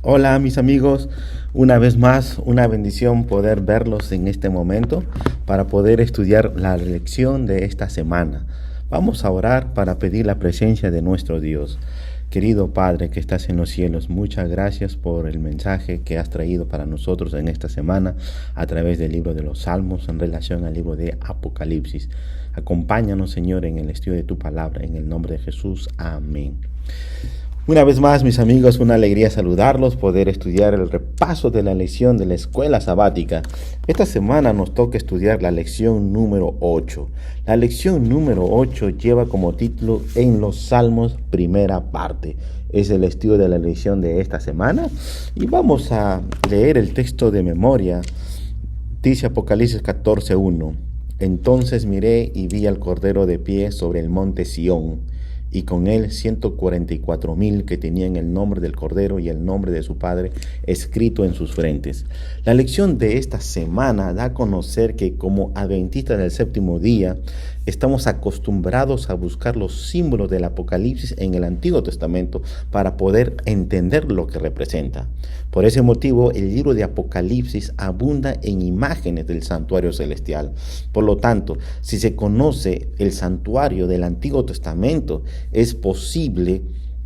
Hola mis amigos, una vez más una bendición poder verlos en este momento para poder estudiar la lección de esta semana. Vamos a orar para pedir la presencia de nuestro Dios. Querido Padre que estás en los cielos, muchas gracias por el mensaje que has traído para nosotros en esta semana a través del libro de los Salmos en relación al libro de Apocalipsis. Acompáñanos, Señor, en el estudio de tu palabra, en el nombre de Jesús. Amén. Una vez más, mis amigos, una alegría saludarlos, poder estudiar el repaso de la lección de la escuela sabática. Esta semana nos toca estudiar la lección número 8. La lección número 8 lleva como título En los Salmos, primera parte. Es el estudio de la lección de esta semana y vamos a leer el texto de memoria. Dice Apocalipsis 14:1. Entonces miré y vi al Cordero de pie sobre el monte Sión, y con él 144,000 que tenían el nombre del Cordero y el nombre de su Padre escrito en sus frentes. La lección de esta semana da a conocer que como adventistas del séptimo día estamos acostumbrados a buscar los símbolos del Apocalipsis en el Antiguo Testamento para poder entender lo que representa. Por ese motivo, el libro de Apocalipsis abunda en imágenes del santuario celestial. Por lo tanto, si se conoce el santuario del Antiguo Testamento, es posible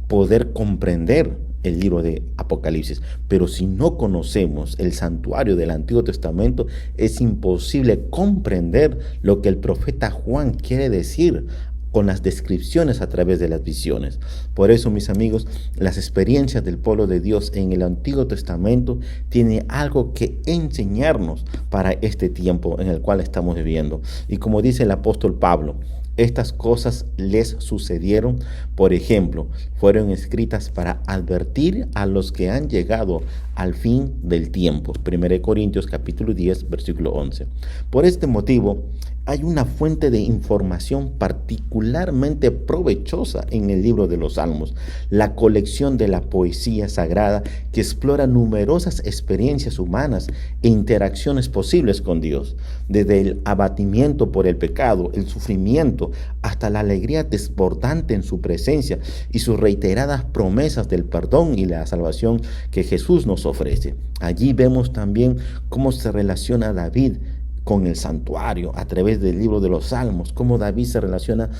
poder comprender el libro de Apocalipsis. Pero si no conocemos el santuario del Antiguo Testamento, es imposible comprender lo que el profeta Juan quiere decir con las descripciones a través de las visiones. Por eso, mis amigos, las experiencias del pueblo de Dios en el Antiguo Testamento tienen algo que enseñarnos para este tiempo en el cual estamos viviendo. Y como dice el apóstol Pablo, estas cosas les sucedieron, por ejemplo, fueron escritas para advertir a los que han llegado al fin del tiempo. 1 Corintios capítulo 10, versículo 11. Por este motivo, hay una fuente de información particularmente provechosa en el libro de los Salmos, la colección de la poesía sagrada que explora numerosas experiencias humanas e interacciones posibles con Dios, desde el abatimiento por el pecado, el sufrimiento, hasta la alegría desbordante en su presencia y sus reiteradas promesas del perdón y la salvación que Jesús nos ofrece. Allí vemos también cómo se relaciona David con el santuario a través del libro de los Salmos, cómo David se relaciona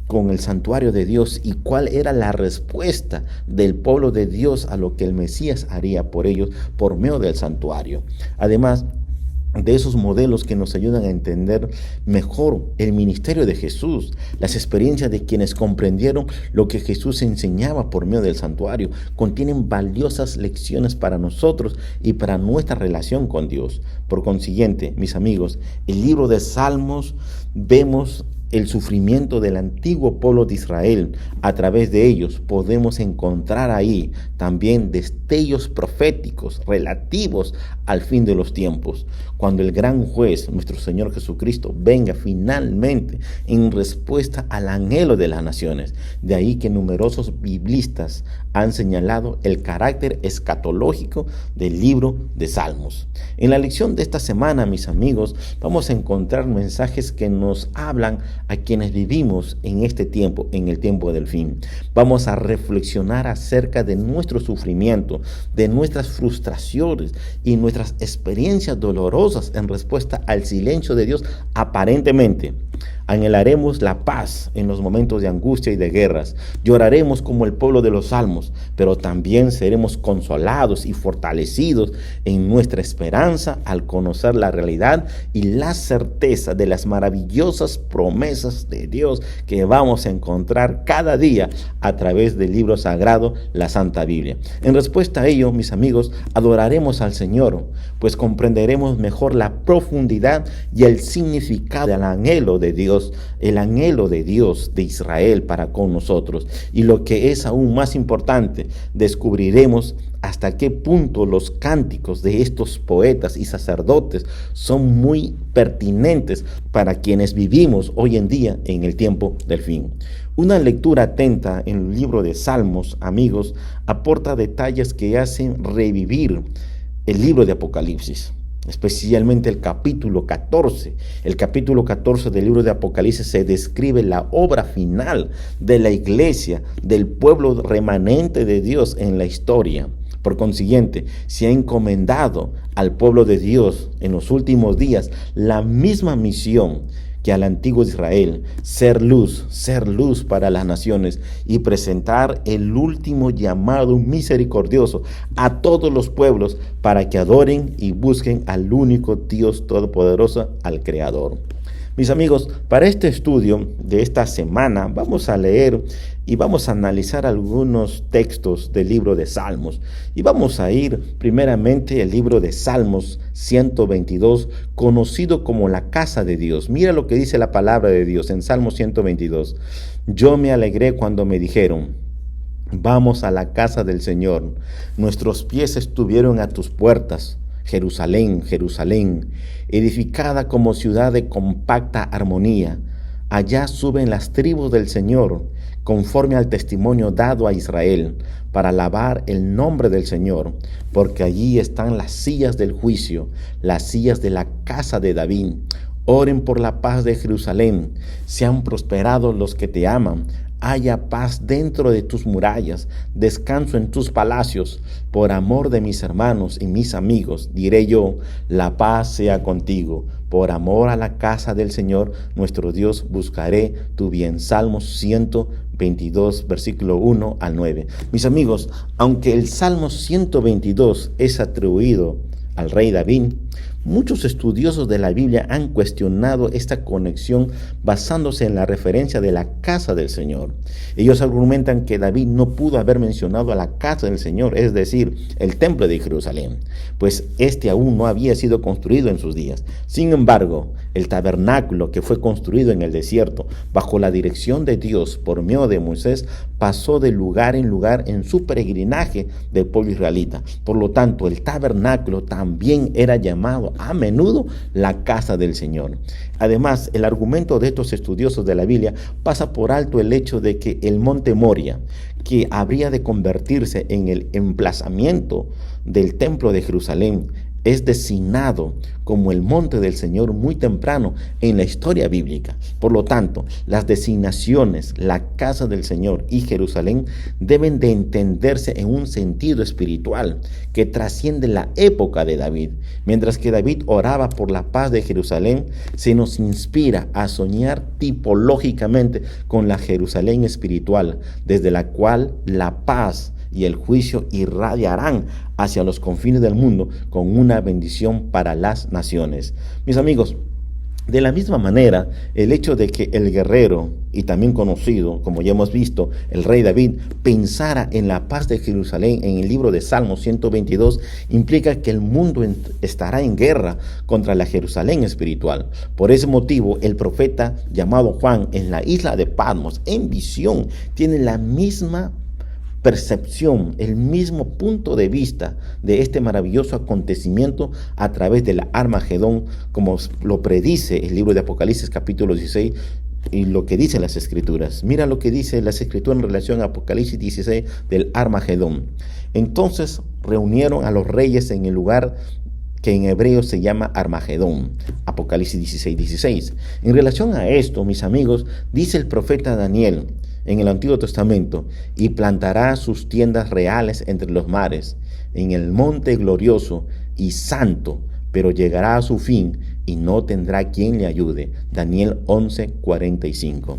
con el santuario de Dios y cuál era la respuesta del pueblo de Dios a lo que el Mesías haría por ellos por medio del santuario. Además de esos modelos que nos ayudan a entender mejor el ministerio de Jesús, las experiencias de quienes comprendieron lo que Jesús enseñaba por medio del santuario, contienen valiosas lecciones para nosotros y para nuestra relación con Dios. Por consiguiente, mis amigos, el libro de Salmos vemos el sufrimiento del antiguo pueblo de Israel. A través de ellos podemos encontrar ahí también destellos proféticos relativos al fin de los tiempos, cuando el gran juez, nuestro Señor Jesucristo, venga finalmente en respuesta al anhelo de las naciones. De ahí que numerosos biblistas han señalado el carácter escatológico del libro de Salmos. En la lección de esta semana, mis amigos, vamos a encontrar mensajes que nos hablan a quienes vivimos en este tiempo, en el tiempo del fin. Vamos a reflexionar acerca de nuestro sufrimiento, de nuestras frustraciones y nuestras experiencias dolorosas en respuesta al silencio de Dios aparentemente. Anhelaremos la paz en los momentos de angustia y de guerras. Lloraremos como el pueblo de los Salmos, pero también seremos consolados y fortalecidos en nuestra esperanza al conocer la realidad y la certeza de las maravillosas promesas de Dios que vamos a encontrar cada día a través del libro sagrado, la Santa Biblia. En respuesta a ello, mis amigos, adoraremos al Señor, pues comprenderemos mejor la profundidad y el significado del anhelo de Dios, el anhelo de Dios de Israel para con nosotros. Y lo que es aún más importante, descubriremos hasta qué punto los cánticos de estos poetas y sacerdotes son muy pertinentes para quienes vivimos hoy en en día en el tiempo del fin. Una lectura atenta en el libro de Salmos, amigos, aporta detalles que hacen revivir el libro de Apocalipsis, especialmente el capítulo 14. El capítulo 14 del libro de Apocalipsis se describe la obra final de la iglesia, del pueblo remanente de Dios en la historia. Por consiguiente, se ha encomendado al pueblo de Dios en los últimos días la misma misión que al antiguo Israel: ser luz para las naciones y presentar el último llamado misericordioso a todos los pueblos para que adoren y busquen al único Dios todopoderoso, al Creador. Mis amigos, para este estudio de esta semana vamos a leer y vamos a analizar algunos textos del libro de Salmos. Y vamos a ir primeramente al libro de Salmos 122, conocido como la casa de Dios. Mira lo que dice la palabra de Dios en Salmos 122. Yo me alegré cuando me dijeron: vamos a la casa del Señor. Nuestros pies estuvieron a tus puertas. Jerusalén, Jerusalén, edificada como ciudad de compacta armonía. Allá suben las tribus del Señor, conforme al testimonio dado a Israel, para alabar el nombre del Señor, porque allí están las sillas del juicio, las sillas de la casa de David. Oren por la paz de Jerusalén, sean prosperados los que te aman. Haya paz dentro de tus murallas, descanso en tus palacios. Por amor de mis hermanos y mis amigos, diré yo: la paz sea contigo. Por amor a la casa del Señor, nuestro Dios, buscaré tu bien. Salmos 122, versículo 1 al 9. Mis amigos, aunque el Salmo 122 es atribuido al rey David, muchos estudiosos de la Biblia han cuestionado esta conexión basándose en la referencia de la casa del Señor. Ellos argumentan que David no pudo haber mencionado a la casa del Señor, es decir, el templo de Jerusalén, pues este aún no había sido construido en sus días. Sin embargo, el tabernáculo que fue construido en el desierto bajo la dirección de Dios por medio de Moisés pasó de lugar en su peregrinaje del pueblo israelita. Por lo tanto, el tabernáculo también era llamado a menudo la casa del Señor. Además, el argumento de estos estudiosos de la Biblia pasa por alto el hecho de que el monte Moria, que habría de convertirse en el emplazamiento del templo de Jerusalén, es designado como el monte del Señor muy temprano en la historia bíblica. Por lo tanto, las designaciones, la casa del Señor y Jerusalén, deben de entenderse en un sentido espiritual que trasciende la época de David. Mientras que David oraba por la paz de Jerusalén, se nos inspira a soñar tipológicamente con la Jerusalén espiritual, desde la cual la paz y el juicio irradiarán hacia los confines del mundo con una bendición para las naciones. Mis amigos, de la misma manera, el hecho de que el guerrero, y también conocido, como ya hemos visto, el rey David, pensara en la paz de Jerusalén en el libro de Salmos 122, implica que el mundo estará en guerra contra la Jerusalén espiritual. Por ese motivo, el profeta llamado Juan en la isla de Patmos, en visión, tiene la misma percepción, el mismo punto de vista de este maravilloso acontecimiento a través del Armagedón, como lo predice el libro de Apocalipsis capítulo 16 y lo que dicen las Escrituras. Mira lo que dice las Escrituras en relación a Apocalipsis 16 del Armagedón. Entonces reunieron a los reyes en el lugar que en hebreo se llama Armagedón, Apocalipsis 16. En relación a esto, mis amigos, dice el profeta Daniel en el Antiguo Testamento: y plantará sus tiendas reales entre los mares, en el monte glorioso y santo, pero llegará a su fin y no tendrá quien le ayude. Daniel 11:45.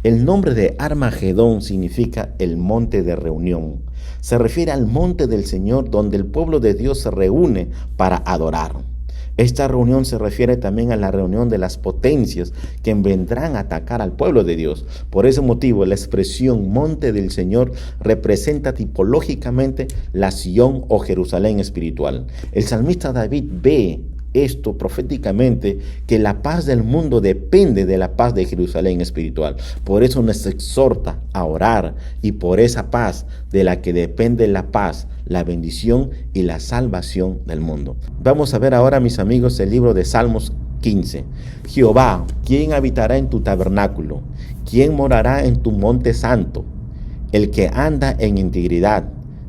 El nombre de Armagedón significa el monte de reunión. Se refiere al monte del Señor donde el pueblo de Dios se reúne para adorar. Esta reunión se refiere también a la reunión de las potencias que vendrán a atacar al pueblo de Dios. Por ese motivo, la expresión monte del Señor representa tipológicamente la Sión o Jerusalén espiritual. El salmista David ve esto proféticamente, que la paz del mundo depende de la paz de Jerusalén espiritual. Por eso nos exhorta a orar, y por esa paz de la que depende la paz, la bendición y la salvación del mundo. Vamos a ver ahora, mis amigos, el libro de Salmos 15. Jehová, ¿quién habitará en tu tabernáculo? ¿Quién morará en tu monte santo? El que anda en integridad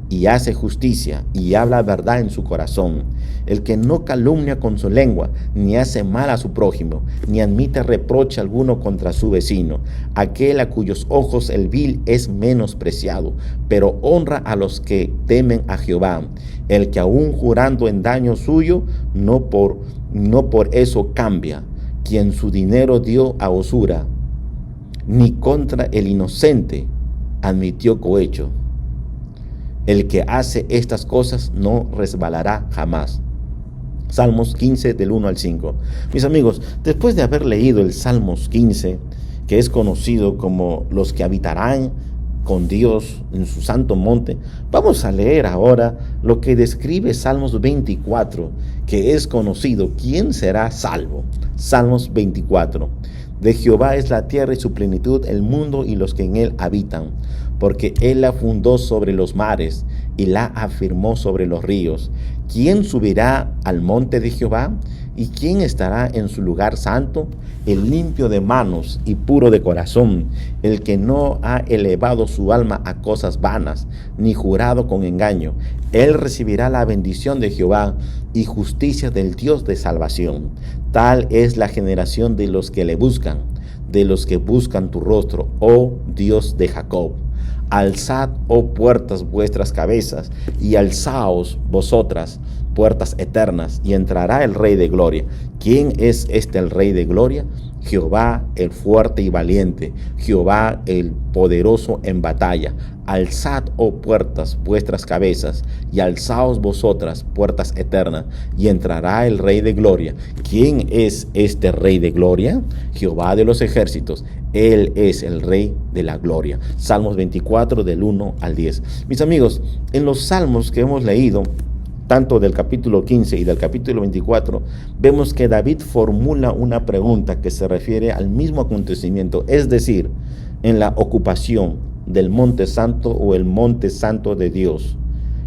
y hace justicia y habla verdad en su corazón, el que no calumnia con su lengua, ni hace mal a su prójimo, ni admite reproche alguno contra su vecino, aquel a cuyos ojos el vil es menospreciado, pero honra a los que temen a Jehová, el que aun jurando en daño suyo, no por eso cambia, quien su dinero dio a usura, ni contra el inocente admitió cohecho. El que hace estas cosas no resbalará jamás. Salmos 15 del 1 al 5. Mis amigos, después de haber leído el Salmos 15, que es conocido como los que habitarán con Dios en su santo monte, vamos a leer ahora lo que describe Salmos 24, que es conocido ¿quién será salvo? Salmos 24. De Jehová es la tierra y su plenitud, el mundo y los que en él habitan, porque él la fundó sobre los mares y la afirmó sobre los ríos. ¿Quién subirá al monte de Jehová? ¿Y quién estará en su lugar santo? El limpio de manos y puro de corazón, el que no ha elevado su alma a cosas vanas, ni jurado con engaño. Él recibirá la bendición de Jehová y justicia del Dios de salvación. Tal es la generación de los que le buscan, de los que buscan tu rostro, oh Dios de Jacob. Alzad, oh puertas, vuestras cabezas, y alzaos vosotras, puertas eternas, y entrará el Rey de Gloria. ¿Quién es este el Rey de Gloria? Jehová el fuerte y valiente, Jehová el poderoso en batalla. Alzad, oh puertas, vuestras cabezas, y alzaos vosotras, puertas eternas, y entrará el Rey de Gloria. ¿Quién es este Rey de Gloria? Jehová de los ejércitos. Él es el Rey de la Gloria. Salmos 24 del 1 al 10. Mis amigos, en los salmos que hemos leído, tanto del capítulo 15 y del capítulo 24, vemos que David formula una pregunta que se refiere al mismo acontecimiento, es decir, en la ocupación del monte santo o el monte santo de Dios,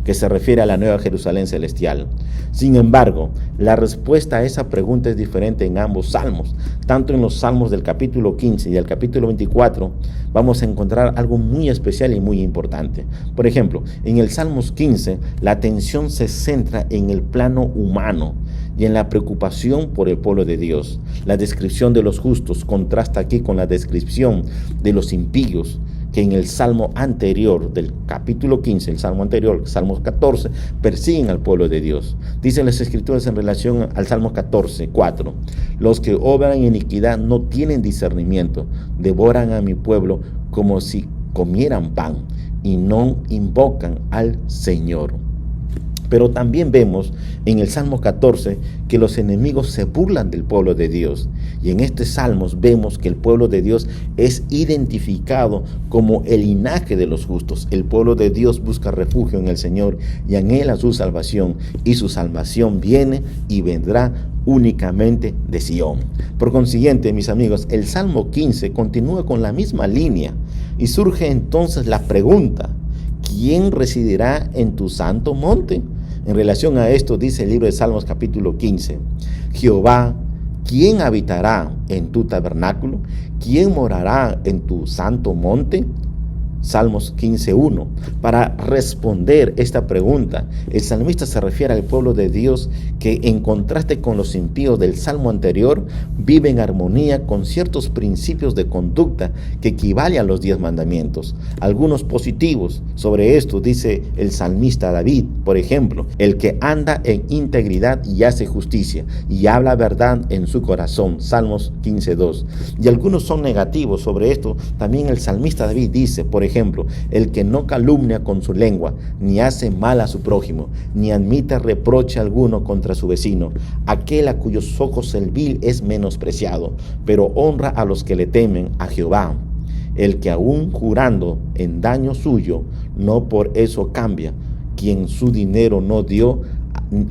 que se refiere a la Nueva Jerusalén celestial. Sin embargo, la respuesta a esa pregunta es diferente en ambos salmos. Tanto en los salmos del capítulo 15 y del capítulo 24 vamos a encontrar algo muy especial y muy importante. Por ejemplo, en el Salmos 15 la atención se centra en el plano humano y en la preocupación por el pueblo de Dios. La descripción de los justos contrasta aquí con la descripción de los impíos, que en el salmo anterior del capítulo 15, el salmo anterior, Salmos 14, persiguen al pueblo de Dios. Dicen las escrituras en relación al Salmo 14, 4. Los que obran iniquidad no tienen discernimiento, devoran a mi pueblo como si comieran pan y no invocan al Señor. Pero también vemos en el Salmo 14 que los enemigos se burlan del pueblo de Dios. Y en este Salmo vemos que el pueblo de Dios es identificado como el linaje de los justos. El pueblo de Dios busca refugio en el Señor y anhela su salvación. Y su salvación viene y vendrá únicamente de Sión. Por consiguiente, mis amigos, el Salmo 15 continúa con la misma línea. Y surge entonces la pregunta: ¿quién residirá en tu santo monte? En relación a esto dice el libro de Salmos capítulo 15, Jehová, ¿quién habitará en tu tabernáculo? ¿Quién morará en tu santo monte? Salmos 15:1. Para responder esta pregunta, el salmista se refiere al pueblo de Dios que, en contraste con los impíos del salmo anterior, vive en armonía con ciertos principios de conducta que equivalen a los 10 mandamientos. Algunos positivos sobre esto dice el salmista David, por ejemplo, el que anda en integridad y hace justicia y habla verdad en su corazón. Salmos 15:2. Y algunos son negativos sobre esto. También el salmista David dice, por ejemplo, el que no calumnia con su lengua, ni hace mal a su prójimo, ni admite reproche alguno contra su vecino, aquel a cuyos ojos el vil es menospreciado, pero honra a los que le temen a Jehová, el que aun jurando en daño suyo, no por eso cambia, quien su dinero no dio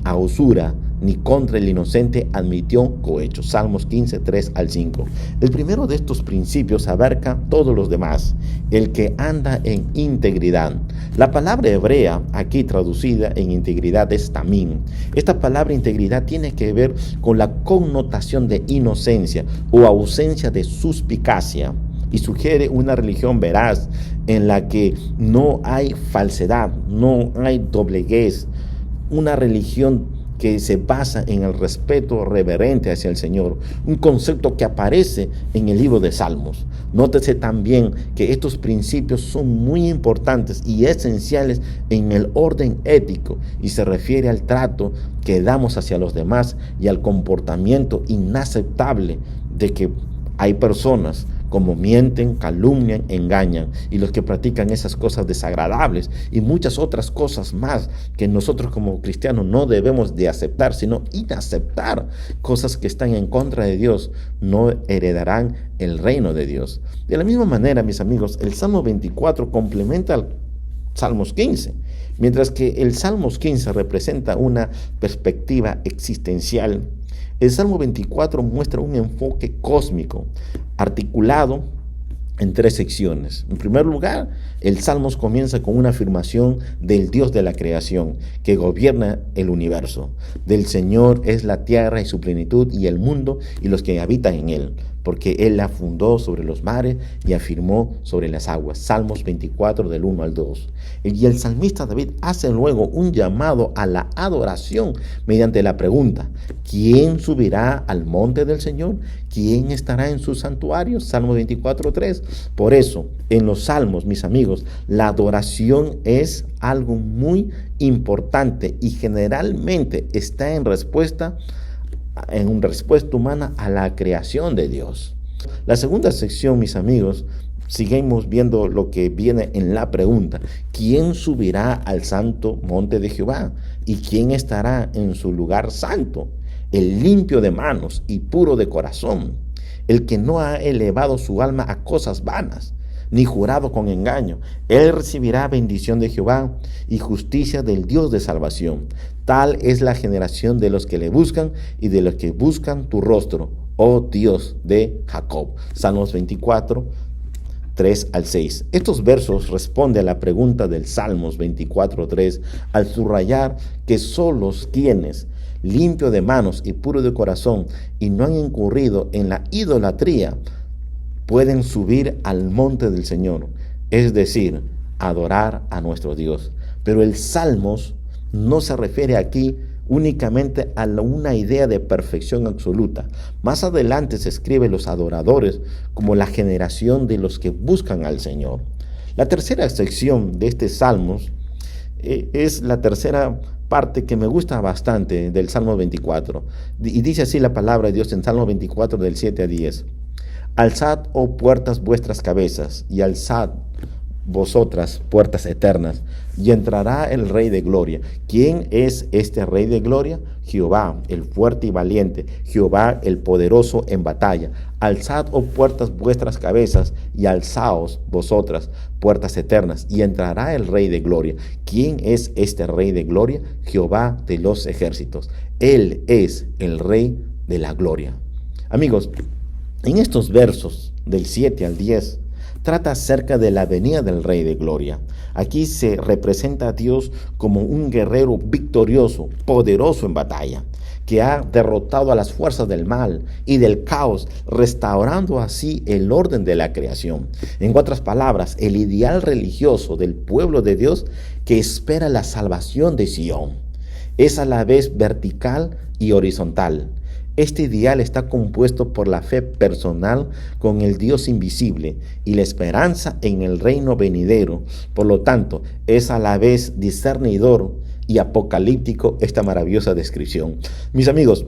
a usura, ni contra el inocente admitió cohecho. Salmos 15, 3 al 5. El primero de estos principios abarca todos los demás, el que anda en integridad. La palabra hebrea aquí traducida en integridad es tamim. Esta palabra integridad tiene que ver con la connotación de inocencia o ausencia de suspicacia, y sugiere una religión veraz en la que no hay falsedad, no hay dobleguez, una religión que se basa en el respeto reverente hacia el Señor, un concepto que aparece en el libro de Salmos. Nótese también que estos principios son muy importantes y esenciales en el orden ético y se refiere al trato que damos hacia los demás y al comportamiento inaceptable de que hay personas como mienten, calumnian, engañan, y los que practican esas cosas desagradables y muchas otras cosas más que nosotros como cristianos no debemos de aceptar, sino inaceptar. Cosas que están en contra de Dios no heredarán el reino de Dios. De la misma manera, mis amigos, el Salmo 24 complementa al Salmos 15, mientras que el Salmos 15 representa una perspectiva existencial. El Salmo 24 muestra un enfoque cósmico, articulado en 3 secciones. En primer lugar, el Salmos comienza con una afirmación del Dios de la creación, que gobierna el universo. Del Señor es la tierra y su plenitud, y el mundo y los que habitan en él, porque Él la fundó sobre los mares y afirmó sobre las aguas. Salmos 24, del 1 al 2. Y el salmista David hace luego un llamado a la adoración mediante la pregunta: ¿quién subirá al monte del Señor? ¿Quién estará en su santuario? Salmo 24, 3. Por eso, en los salmos, mis amigos, la adoración es algo muy importante y generalmente está en respuesta humana a la creación de Dios. La segunda sección, mis amigos, seguimos viendo lo que viene en la pregunta: ¿quién subirá al santo monte de Jehová? ¿Y quién estará en su lugar santo? El limpio de manos y puro de corazón, el que no ha elevado su alma a cosas vanas, ni jurado con engaño. Él recibirá bendición de Jehová y justicia del Dios de salvación. Tal es la generación de los que le buscan y de los que buscan tu rostro, oh Dios de Jacob. Salmos 24, 3 al 6. Estos versos responden a la pregunta del Salmos 24, 3, al subrayar que solo quienes, limpio de manos y puro de corazón, y no han incurrido en la idolatría, pueden subir al monte del Señor, es decir, adorar a nuestro Dios. Pero el Salmos no se refiere aquí únicamente a una idea de perfección absoluta. Más adelante se escribe los adoradores como la generación de los que buscan al Señor. La tercera sección de este Salmos es la tercera parte que me gusta bastante del Salmo 24. Y dice así la palabra de Dios en Salmo 24 del 7 a 10. Alzad, oh puertas, vuestras cabezas, y alzad vosotras puertas eternas, y entrará el Rey de Gloria. ¿Quién es este Rey de Gloria? Jehová, el fuerte y valiente, Jehová, el poderoso en batalla. Alzad, oh puertas, vuestras cabezas, y alzaos vosotras puertas eternas, y entrará el Rey de Gloria. ¿Quién es este Rey de Gloria? Jehová de los ejércitos. Él es el Rey de la Gloria. Amigos, en estos versos del 7 al 10, trata acerca de la venida del Rey de Gloria. Aquí se representa a Dios como un guerrero victorioso, poderoso en batalla, que ha derrotado a las fuerzas del mal y del caos, restaurando así el orden de la creación. En otras palabras, el ideal religioso del pueblo de Dios que espera la salvación de Sion es a la vez vertical y horizontal. Este ideal está compuesto por la fe personal con el Dios invisible y la esperanza en el reino venidero. Por lo tanto, es a la vez discernidor y apocalíptico esta maravillosa descripción. Mis amigos,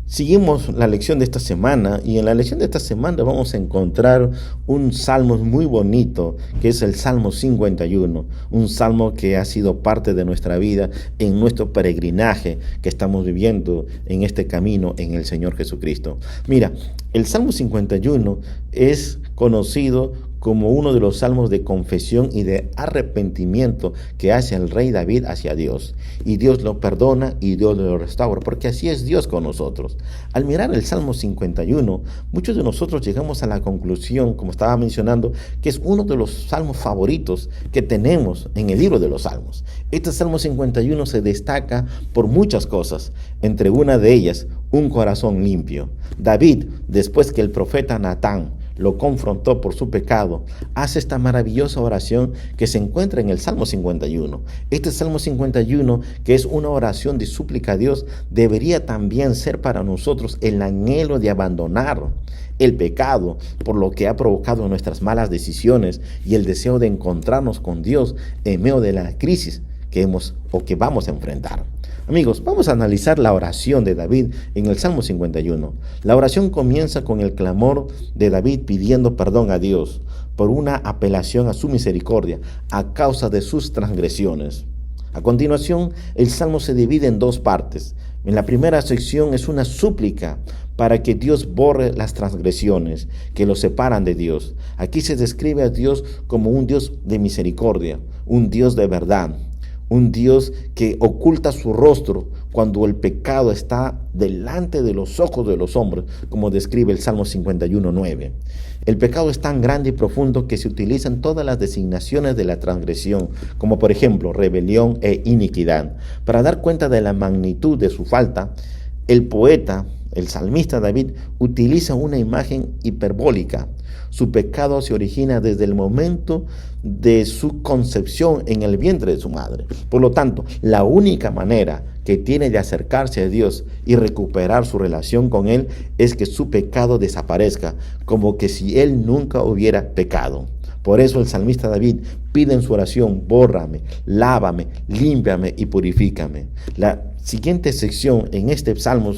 seguimos la lección de esta semana, y en la lección de esta semana vamos a encontrar un salmo muy bonito, que es el Salmo 51, un salmo que ha sido parte de nuestra vida en nuestro peregrinaje que estamos viviendo en este camino en el Señor Jesucristo. Mira, el Salmo 51 es conocido como uno de los salmos de confesión y de arrepentimiento que hace el rey David hacia Dios. Y Dios lo perdona y Dios lo restaura, porque así es Dios con nosotros. Al mirar el Salmo 51, muchos de nosotros llegamos a la conclusión, como estaba mencionando, que es uno de los salmos favoritos que tenemos en el libro de los Salmos. Este Salmo 51 se destaca por muchas cosas, entre una de ellas, un corazón limpio. David, después que el profeta Natán lo confrontó por su pecado, hace esta maravillosa oración que se encuentra en el Salmo 51. Este Salmo 51, que es una oración de súplica a Dios, debería también ser para nosotros el anhelo de abandonar el pecado por lo que ha provocado nuestras malas decisiones y el deseo de encontrarnos con Dios en medio de la crisis que vamos a enfrentar. Amigos, vamos a analizar la oración de David en el Salmo 51. La oración comienza con el clamor de David pidiendo perdón a Dios por una apelación a su misericordia a causa de sus transgresiones. A continuación, el Salmo se divide en dos partes. En la primera sección es una súplica para que Dios borre las transgresiones que lo separan de Dios. Aquí se describe a Dios como un Dios de misericordia, un Dios de verdad, un Dios que oculta su rostro cuando el pecado está delante de los ojos de los hombres, como describe el Salmo 51:9. El pecado es tan grande y profundo que se utilizan todas las designaciones de la transgresión, como por ejemplo rebelión e iniquidad. Para dar cuenta de la magnitud de su falta, el poeta, el salmista David, utiliza una imagen hiperbólica. Su pecado se origina desde el momento de su concepción en el vientre de su madre. Por lo tanto, la única manera que tiene de acercarse a Dios y recuperar su relación con Él es que su pecado desaparezca, como que si Él nunca hubiera pecado. Por eso el salmista David pide en su oración: bórrame, lávame, límpiame y purifícame. La siguiente sección en este Salmo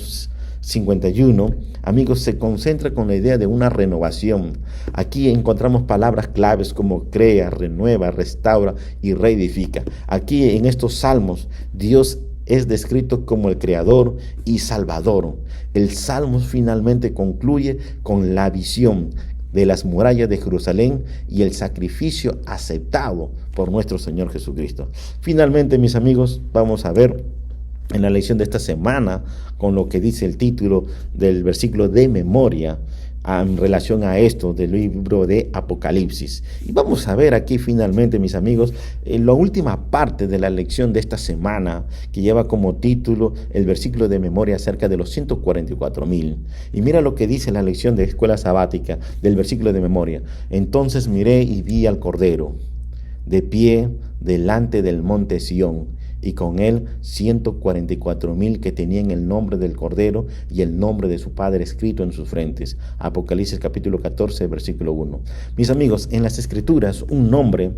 51, amigos, se concentra con la idea de una renovación. Aquí encontramos palabras claves como crea, renueva, restaura y reedifica. Aquí en estos salmos, Dios es descrito como el creador y salvador. El salmo finalmente concluye con la visión de las murallas de Jerusalén y el sacrificio aceptado por nuestro Señor Jesucristo. Finalmente, mis amigos, vamos a ver en la lección de esta semana con lo que dice el título del versículo de memoria en relación a esto del libro de Apocalipsis. Y vamos a ver aquí finalmente, mis amigos, en la última parte de la lección de esta semana, que lleva como título el versículo de memoria acerca de los 144,000. Y mira lo que dice la lección de escuela sabática del versículo de memoria. Entonces miré y vi al Cordero de pie delante del monte Sión, y con él 144,000 que tenían el nombre del Cordero y el nombre de su Padre escrito en sus frentes. Apocalipsis capítulo 14, versículo 1. Mis amigos, en las Escrituras, un nombre,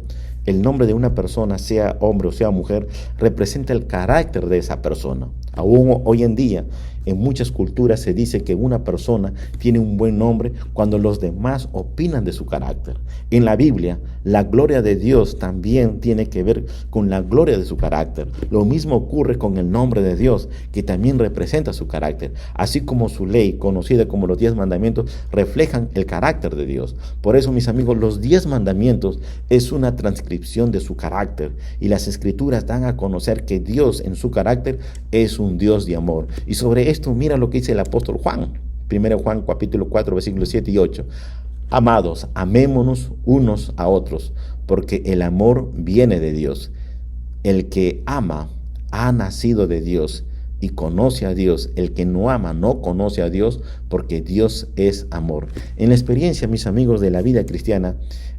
el nombre de una persona, sea hombre o sea mujer, representa el carácter de esa persona. Aún hoy en día, en muchas culturas se dice que una persona tiene un buen nombre cuando los demás opinan de su carácter. En la Biblia, la gloria de Dios también tiene que ver con la gloria de su carácter. Lo mismo ocurre con el nombre de Dios, que también representa su carácter, así como su ley, conocida como los 10 mandamientos, reflejan el carácter de Dios. Por eso, mis amigos, los 10 mandamientos es una transcripción de su carácter, y las Escrituras dan a conocer que Dios en su carácter es un Dios de amor. Y sobre esto mira lo que dice el apóstol Juan, 1 Juan capítulo 4, versículos 7 y 8. Amados, amémonos unos a otros, porque el amor viene de Dios. El que ama ha nacido de Dios y conoce a Dios. El que no ama no conoce a Dios, porque Dios es amor. En la experiencia, mis amigos, de la vida cristiana,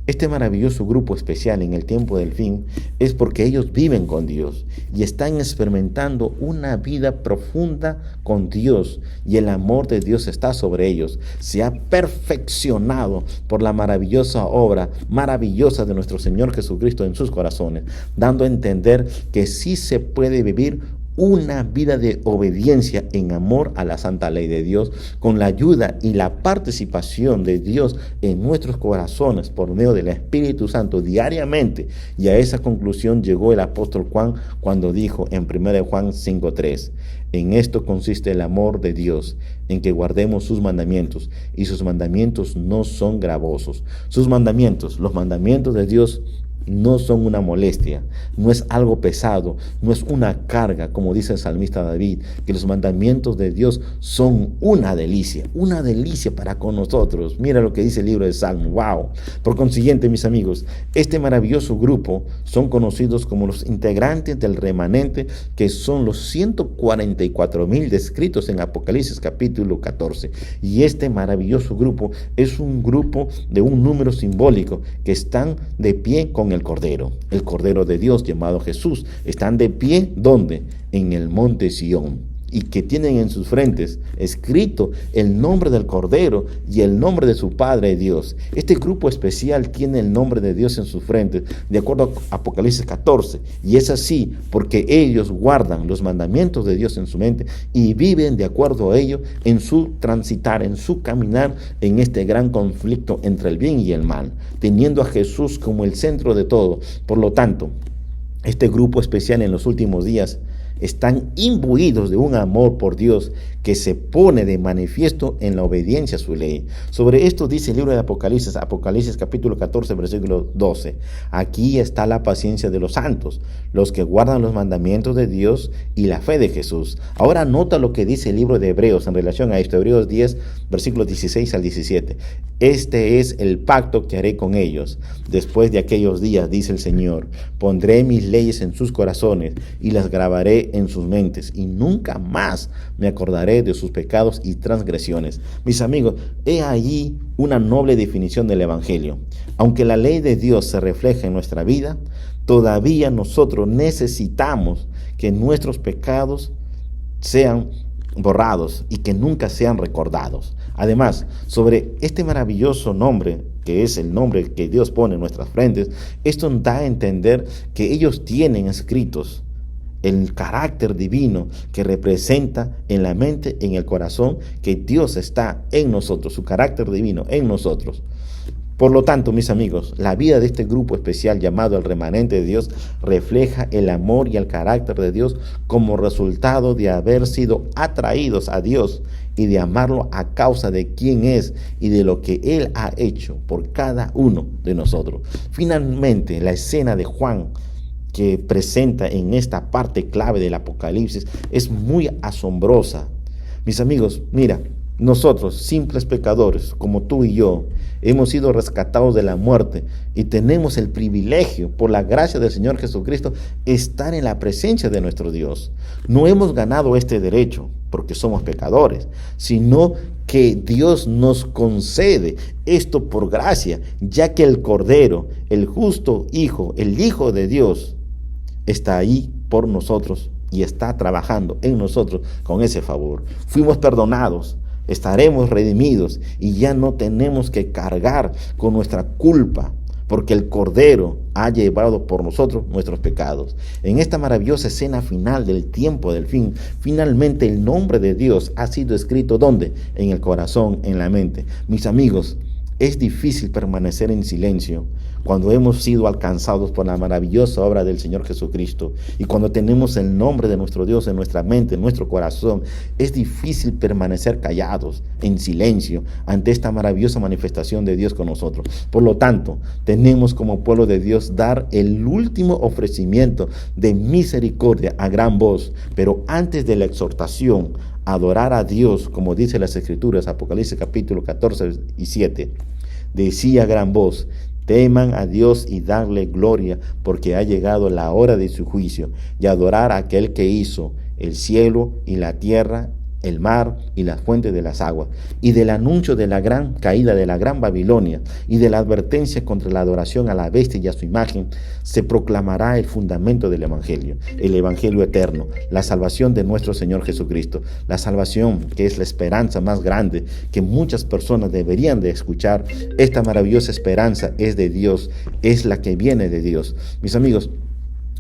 este maravilloso grupo especial en el tiempo del fin es porque ellos viven con Dios y están experimentando una vida profunda con Dios, y el amor de Dios está sobre ellos. Se ha perfeccionado por la maravillosa obra, maravillosa de nuestro Señor Jesucristo en sus corazones, dando a entender que sí se puede vivir una vida de obediencia en amor a la santa ley de Dios, con la ayuda y la participación de Dios en nuestros corazones por medio del Espíritu Santo diariamente. Y a esa conclusión llegó el apóstol Juan cuando dijo en 1 Juan 5:3: en esto consiste el amor de Dios, en que guardemos sus mandamientos, y sus mandamientos no son gravosos. Sus mandamientos, los mandamientos de Dios, no son una molestia, no es algo pesado, no es una carga, como dice el salmista David, que los mandamientos de Dios son una delicia para con nosotros. Mira lo que dice el libro de Salmo. ¡Wow! Por consiguiente, mis amigos, este maravilloso grupo son conocidos como los integrantes del remanente, que son los 144,000 descritos en Apocalipsis capítulo 14. Y este maravilloso grupo es un grupo de un número simbólico que están de pie con el Cordero de Dios llamado Jesús. Están de pie, ¿dónde? En el monte Sión, y que tienen en sus frentes escrito el nombre del Cordero y el nombre de su Padre Dios. Este grupo especial tiene el nombre de Dios en sus frentes, de acuerdo a Apocalipsis 14, y es así porque ellos guardan los mandamientos de Dios en su mente y viven de acuerdo a ello en su transitar, en su caminar en este gran conflicto entre el bien y el mal, teniendo a Jesús como el centro de todo. Por lo tanto, este grupo especial en los últimos días están imbuidos de un amor por Dios que se pone de manifiesto en la obediencia a su ley. Sobre esto dice el libro de Apocalipsis capítulo 14, versículo 12. Aquí está la paciencia de los santos, los que guardan los mandamientos de Dios y la fe de Jesús. Ahora nota lo que dice el libro de Hebreos en relación a esto. Hebreos 10, versículos 16 al 17. Este es el pacto que haré con ellos. Después de aquellos días, dice el Señor, pondré mis leyes en sus corazones y las grabaré en sus mentes, y nunca más me acordaré de sus pecados y transgresiones. Mis amigos, he ahí una noble definición del Evangelio. Aunque la ley de Dios se refleja en nuestra vida, todavía nosotros necesitamos que nuestros pecados sean borrados y que nunca sean recordados. Además, sobre este maravilloso nombre, que es el nombre que Dios pone en nuestras frentes, esto da a entender que ellos tienen escritos el carácter divino que representa en la mente, en el corazón, que Dios está en nosotros, su carácter divino en nosotros. Por lo tanto, mis amigos, la vida de este grupo especial llamado el remanente de Dios refleja el amor y el carácter de Dios como resultado de haber sido atraídos a Dios y de amarlo a causa de quién es y de lo que Él ha hecho por cada uno de nosotros. Finalmente, la escena de Juan que presenta en esta parte clave del Apocalipsis es muy asombrosa. Mis amigos, mira, nosotros, simples pecadores como tú y yo, hemos sido rescatados de la muerte y tenemos el privilegio, por la gracia del Señor Jesucristo, estar en la presencia de nuestro Dios. No hemos ganado este derecho porque somos pecadores, sino que Dios nos concede esto por gracia, ya que el Cordero, el justo Hijo, el Hijo de Dios, está ahí por nosotros y está trabajando en nosotros con ese favor. Fuimos perdonados, estaremos redimidos y ya no tenemos que cargar con nuestra culpa, porque el Cordero ha llevado por nosotros nuestros pecados. En esta maravillosa escena final del tiempo del fin, finalmente el nombre de Dios ha sido escrito, ¿dónde? En el corazón, en la mente. Mis amigos, es difícil permanecer en silencio cuando hemos sido alcanzados por la maravillosa obra del Señor Jesucristo y cuando tenemos el nombre de nuestro Dios en nuestra mente, en nuestro corazón. Es difícil permanecer callados, en silencio, ante esta maravillosa manifestación de Dios con nosotros. Por lo tanto, tenemos como pueblo de Dios dar el último ofrecimiento de misericordia a gran voz, pero antes de la exhortación, adorar a Dios, como dice las Escrituras, Apocalipsis capítulo 14 y 7. Decía a gran voz: teman a Dios y darle gloria, porque ha llegado la hora de su juicio, y adorar a aquel que hizo el cielo y la tierra, el mar y las fuentes de las aguas, y del anuncio de la gran caída de la gran Babilonia, y de la advertencia contra la adoración a la bestia y a su imagen, se proclamará el fundamento del Evangelio, el Evangelio eterno, la salvación de nuestro Señor Jesucristo, la salvación que es la esperanza más grande que muchas personas deberían de escuchar. Esta maravillosa esperanza es de Dios, es la que viene de Dios. Mis amigos,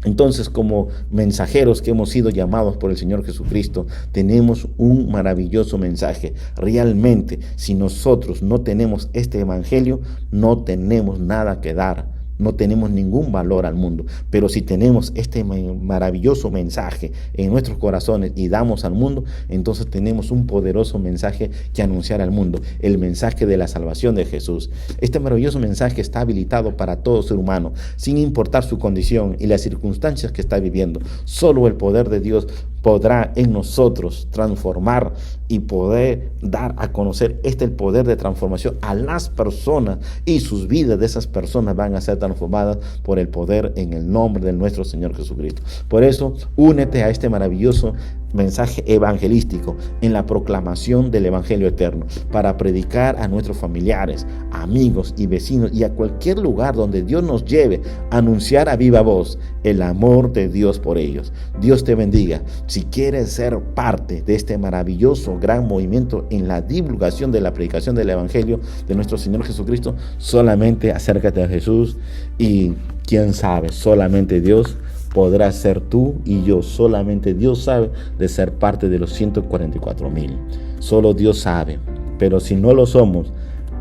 Entonces, como mensajeros que hemos sido llamados por el Señor Jesucristo, tenemos un maravilloso mensaje. Realmente, si nosotros no tenemos este evangelio, no tenemos nada que dar. No tenemos ningún valor al mundo, pero si tenemos este maravilloso mensaje en nuestros corazones y damos al mundo, entonces tenemos un poderoso mensaje que anunciar al mundo, el mensaje de la salvación de Jesús. Este maravilloso mensaje está habilitado para todo ser humano, sin importar su condición y las circunstancias que está viviendo. Solo el poder de Dios podrá en nosotros transformar y poder dar a conocer el poder de transformación a las personas, y sus vidas de esas personas van a ser transformadas por el poder en el nombre de nuestro Señor Jesucristo. Por eso, únete a este maravilloso mensaje evangelístico en la proclamación del evangelio eterno, para predicar a nuestros familiares, amigos y vecinos, y a cualquier lugar donde Dios nos lleve, anunciar a viva voz el amor de Dios por ellos. Dios te bendiga. Si quieres ser parte de este maravilloso gran movimiento en la divulgación de la predicación del evangelio de nuestro Señor Jesucristo, solamente acércate a Jesús, y quién sabe, solamente Dios podrá ser tú y yo. Solamente Dios sabe de ser parte de los 144,000. Solo Dios sabe. Pero si no lo somos,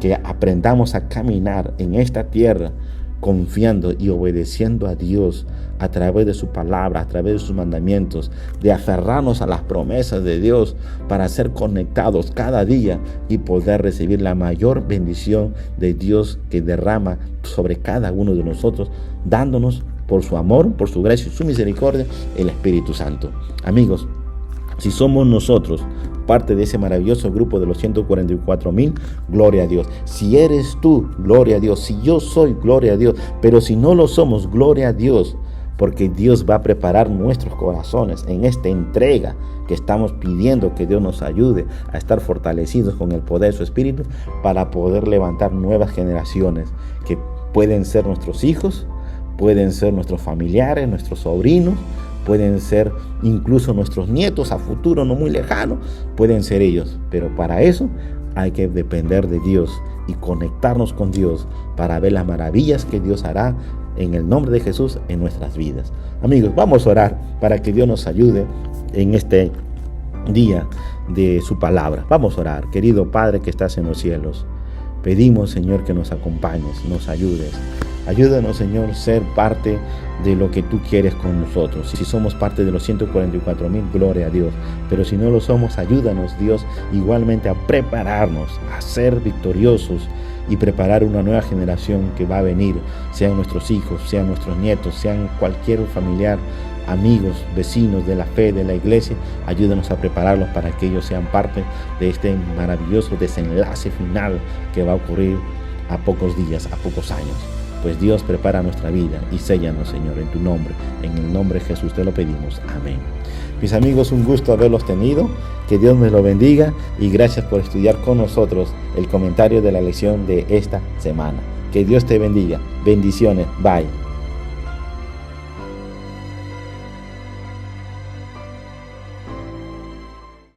que aprendamos a caminar en esta tierra confiando y obedeciendo a Dios a través de su palabra, a través de sus mandamientos, de aferrarnos a las promesas de Dios para ser conectados cada día y poder recibir la mayor bendición de Dios que derrama sobre cada uno de nosotros, dándonos por su amor, por su gracia y su misericordia, el Espíritu Santo. Amigos, si somos nosotros parte de ese maravilloso grupo de los 144,000, gloria a Dios. Si eres tú, gloria a Dios. Si yo soy, gloria a Dios. Pero si no lo somos, gloria a Dios, porque Dios va a preparar nuestros corazones en esta entrega que estamos pidiendo, que Dios nos ayude a estar fortalecidos con el poder de su Espíritu, para poder levantar nuevas generaciones que pueden ser nuestros hijos, pueden ser nuestros familiares, nuestros sobrinos, pueden ser incluso nuestros nietos a futuro no muy lejano, pueden ser ellos. Pero para eso hay que depender de Dios y conectarnos con Dios para ver las maravillas que Dios hará en el nombre de Jesús en nuestras vidas. Amigos, vamos a orar para que Dios nos ayude en este día de su palabra. Vamos a orar. Querido Padre que estás en los cielos, pedimos, Señor, que nos acompañes, nos ayudes. Ayúdanos, Señor, ser parte de lo que tú quieres con nosotros. Si somos parte de los 144,000, gloria a Dios. Pero si no lo somos, ayúdanos, Dios, igualmente a prepararnos, a ser victoriosos y preparar una nueva generación que va a venir, sean nuestros hijos, sean nuestros nietos, sean cualquier familiar, amigos, vecinos de la fe, de la iglesia. Ayúdanos a prepararlos para que ellos sean parte de este maravilloso desenlace final que va a ocurrir a pocos días, a pocos años. Pues Dios, prepara nuestra vida y séllanos, Señor, en tu nombre. En el nombre de Jesús te lo pedimos. Amén. Mis amigos, un gusto haberlos tenido. Que Dios me lo bendiga y gracias por estudiar con nosotros el comentario de la lección de esta semana. Que Dios te bendiga. Bendiciones. Bye.